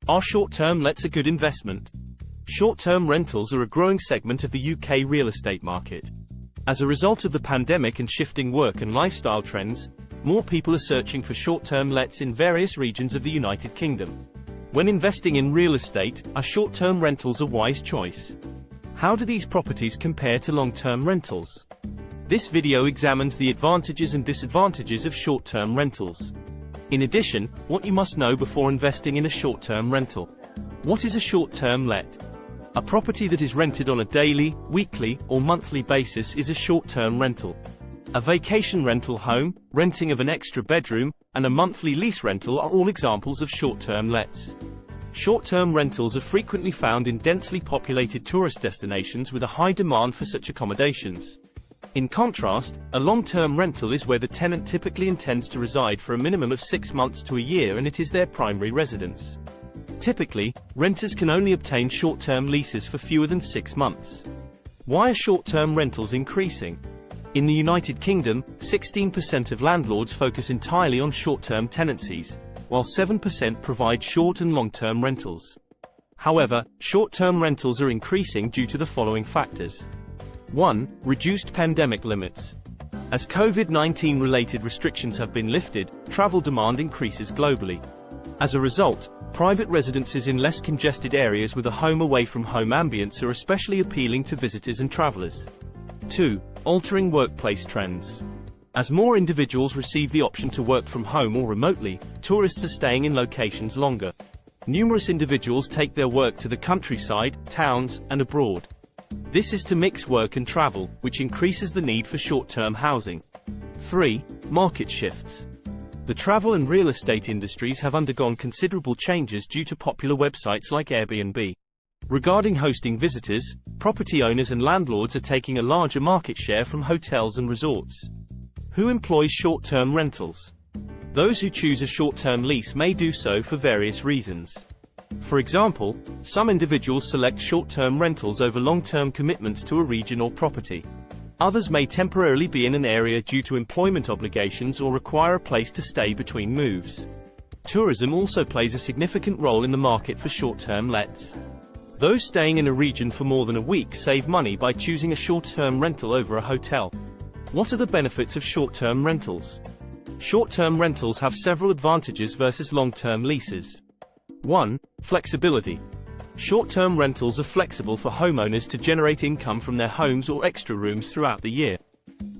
Are short-term lets a good investment? Short-term rentals are a growing segment of the UK real estate market. As a result of the pandemic and shifting work and lifestyle trends, more people are searching for short-term lets in various regions of the United Kingdom. When investing in real estate, are short-term rentals a wise choice? How do these properties compare to long-term rentals? This video examines the advantages and disadvantages of short-term rentals. In addition, what you must know before investing in a short-term rental. What is a short-term let? A property that is rented on a daily, weekly, or monthly basis is a short-term rental. A vacation rental home, renting of an extra bedroom, and a monthly lease rental are all examples of short-term lets. Short-term rentals are frequently found in densely populated tourist destinations with a high demand for such accommodations. In contrast, a long-term rental is where the tenant typically intends to reside for a minimum of 6 months to a year and it is their primary residence. Typically, renters can only obtain short-term leases for fewer than 6 months. Why are short-term rentals increasing? In the United Kingdom, 16% of landlords focus entirely on short-term tenancies, while 7% provide short and long-term rentals. However, short-term rentals are increasing due to the following factors. 1. Reduced pandemic limits. As COVID-19 related restrictions have been lifted, travel demand increases globally. As a result, private residences in less congested areas with a home away from home ambience are especially appealing to visitors and travelers. 2. Altering workplace trends. As more individuals receive the option to work from home or remotely, tourists are staying in locations longer. Numerous individuals take their work to the countryside, towns, and abroad. This is to mix work and travel, which increases the need for short-term housing. 3. Market shifts. The travel and real estate industries have undergone considerable changes due to popular websites like Airbnb. Regarding hosting visitors, property owners and landlords are taking a larger market share from hotels and resorts. Who employs short-term rentals? Those who choose a short-term lease may do so for various reasons. For example, some individuals select short-term rentals over long-term commitments to a region or property. Others may temporarily be in an area due to employment obligations or require a place to stay between moves. Tourism also plays a significant role in the market for short-term lets. Those staying in a region for more than a week save money by choosing a short-term rental over a hotel. What are the benefits of short-term rentals? Short-term rentals have several advantages versus long-term leases. 1. Flexibility. Short-term rentals are flexible for homeowners to generate income from their homes or extra rooms throughout the year.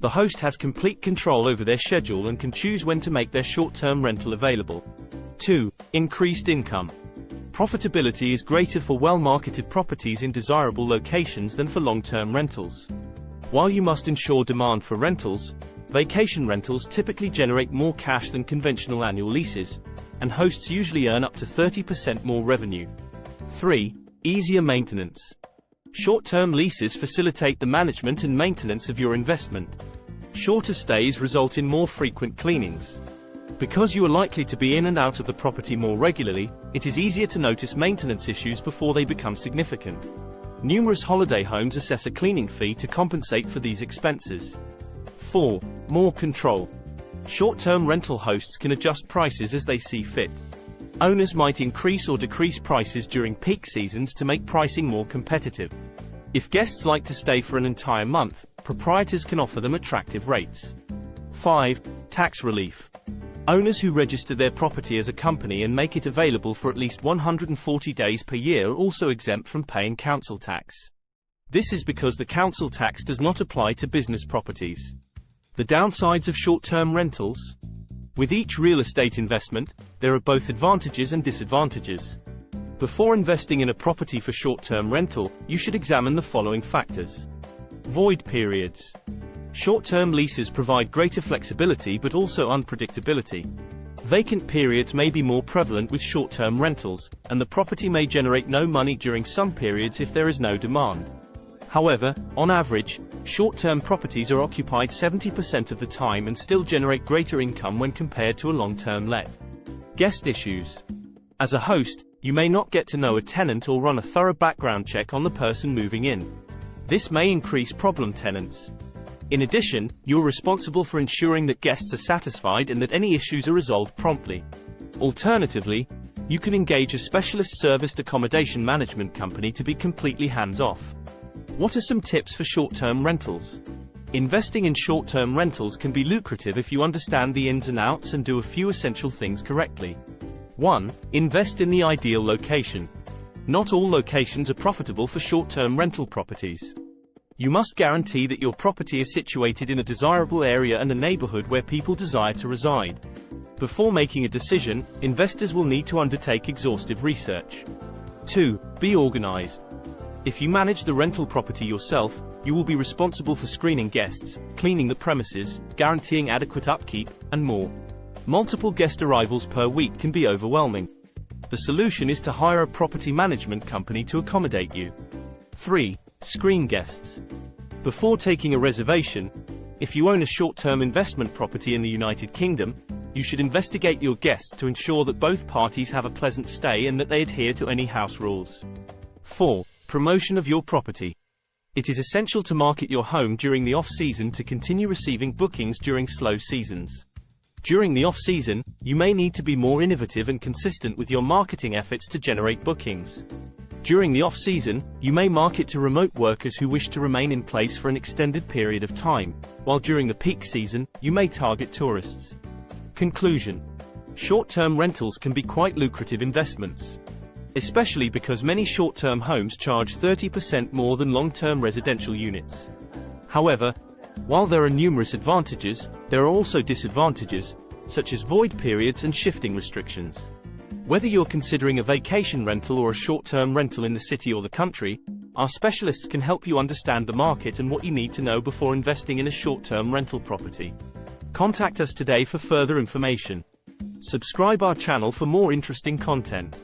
The host has complete control over their schedule and can choose when to make their short-term rental available. 2. Increased income. Profitability is greater for well-marketed properties in desirable locations than for long-term rentals. While you must ensure demand for rentals, vacation rentals typically generate more cash than conventional annual leases, and hosts usually earn up to 30% more revenue. 3. Easier maintenance. Short-term leases facilitate the management and maintenance of your investment. Shorter stays result in more frequent cleanings. Because you are likely to be in and out of the property more regularly, it is easier to notice maintenance issues before they become significant. Numerous holiday homes assess a cleaning fee to compensate for these expenses. 4. More control. Short-term rental hosts can adjust prices as they see fit. Owners might increase or decrease prices during peak seasons to make pricing more competitive. If guests like to stay for an entire month, proprietors can offer them attractive rates. 5. Tax relief. Owners who register their property as a company and make it available for at least 140 days per year are also exempt from paying council tax. This is because the council tax does not apply to business properties. The downsides of short-term rentals? With each real estate investment, there are both advantages and disadvantages. Before investing in a property for short-term rental, you should examine the following factors. Void periods. Short-term leases provide greater flexibility but also unpredictability. Vacant periods may be more prevalent with short-term rentals, and the property may generate no money during some periods if there is no demand. However, on average, short-term properties are occupied 70% of the time and still generate greater income when compared to a long-term let. Guest issues. As a host, you may not get to know a tenant or run a thorough background check on the person moving in. This may increase problem tenants. In addition, you're responsible for ensuring that guests are satisfied and that any issues are resolved promptly. Alternatively, You can engage a specialist serviced accommodation management company to be completely hands-off. What are some tips for short-term rentals? Investing in short-term rentals can be lucrative if you understand the ins and outs and do a few essential things correctly. 1. Invest in the ideal location. Not all locations are profitable for short-term rental properties. You must guarantee that your property is situated in a desirable area and a neighborhood where people desire to reside. Before making a decision, investors will need to undertake exhaustive research. 2. Be organized. If you manage the rental property yourself, you will be responsible for screening guests, cleaning the premises, guaranteeing adequate upkeep, and more. Multiple guest arrivals per week can be overwhelming. The solution is to hire a property management company to accommodate you. 3. Screen guests. Before taking a reservation, if you own a short-term investment property in the United Kingdom, you should investigate your guests to ensure that both parties have a pleasant stay and that they adhere to any house rules. 4. Promotion of your property. It is essential to market your home during the off-season to continue receiving bookings during slow seasons. During the off-season, you may need to be more innovative and consistent with your marketing efforts to generate bookings. During the off-season, you may market to remote workers who wish to remain in place for an extended period of time, while during the peak season, you may target tourists. Conclusion. Short-term rentals can be quite lucrative investments, especially because many short-term homes charge 30% more than long-term residential units. However, while there are numerous advantages, there are also disadvantages, such as void periods and shifting restrictions. Whether you're considering a vacation rental or a short-term rental in the city or the country, our specialists can help you understand the market and what you need to know before investing in a short-term rental property. Contact us today for further information. Subscribe our channel for more interesting content.